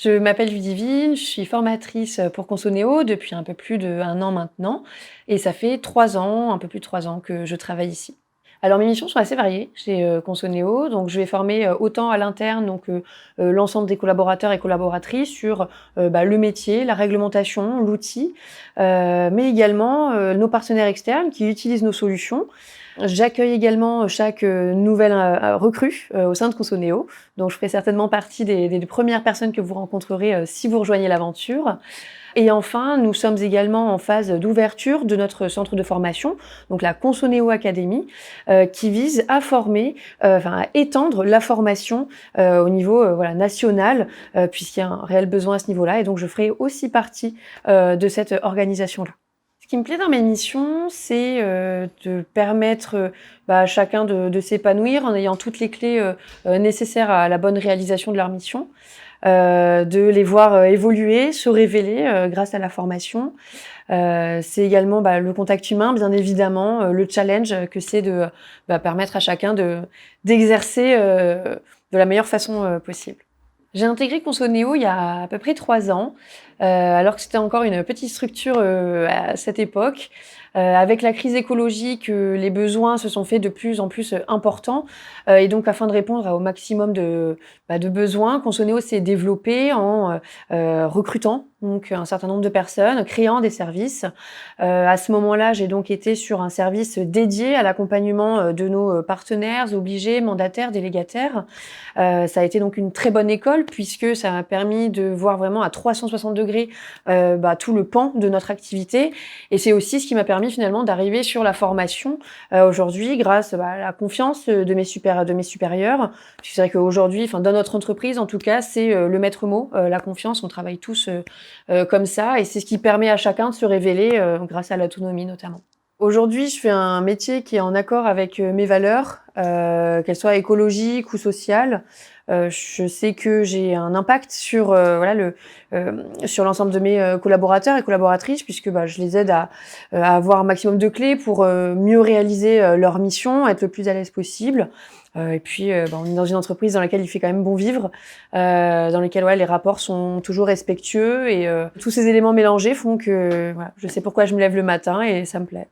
Je m'appelle Ludivine, je suis formatrice pour Consonéo depuis un peu plus d'1 an maintenant et ça fait 3 ans, un peu plus de 3 ans que je travaille ici. Alors mes missions sont assez variées chez, Consonéo, donc je vais former, autant à l'interne, l'ensemble des collaborateurs et collaboratrices sur, le métier, la réglementation, l'outil, mais également, nos partenaires externes qui utilisent nos solutions. J'accueille également chaque, nouvelle, recrue, au sein de Consonéo, donc je ferai certainement partie des premières personnes que vous rencontrerez, si vous rejoignez l'aventure. Et enfin, nous sommes également en phase d'ouverture de notre centre de formation, donc la Consonéo Academy, qui vise à former, à étendre la formation, au niveau, national, puisqu'il y a un réel besoin à ce niveau-là et donc je ferai aussi partie, de cette organisation-là. Ce qui me plaît dans mes missions, c'est, de permettre, à chacun de s'épanouir en ayant toutes les clés, nécessaires à la bonne réalisation de leur mission. De les voir, évoluer, se révéler, grâce à la formation. C'est également, le contact humain, bien évidemment, le challenge que c'est de, permettre à chacun d'exercer, de la meilleure façon, possible. J'ai intégré Consonéo il y a à peu près 3 ans, alors que c'était encore une petite structure, à cette époque. Avec la crise écologique, les besoins se sont faits de plus en plus, importants, et donc afin de répondre au maximum de besoins, Consonéo s'est développé en, recrutant donc un certain nombre de personnes, créant des services. À ce moment-là, j'ai donc été sur un service dédié à l'accompagnement, de nos, partenaires, obligés, mandataires, délégataires. Ça a été donc une très bonne école puisque ça m'a permis de voir vraiment à 360°, tout le pan de notre activité et c'est aussi ce qui m'a permis finalement d'arriver sur la formation, aujourd'hui grâce, à la confiance, de mes supérieurs. Puis c'est vrai qu'aujourd'hui, enfin dans notre entreprise en tout cas, c'est, le maître mot, la confiance. On travaille tous, comme ça et c'est ce qui permet à chacun de se révéler, grâce à l'autonomie notamment. Aujourd'hui, je fais un métier qui est en accord avec, mes valeurs, qu'elles soient écologiques ou sociales. Je sais que j'ai un impact sur, sur l'ensemble de mes, collaborateurs et collaboratrices puisque, je les aide à avoir un maximum de clés pour, mieux réaliser, leur mission, être le plus à l'aise possible. Et puis, on est dans une entreprise dans laquelle il fait quand même bon vivre, dans lesquelles, les rapports sont toujours respectueux et tous ces éléments mélangés font que, je sais pourquoi je me lève le matin et ça me plaît.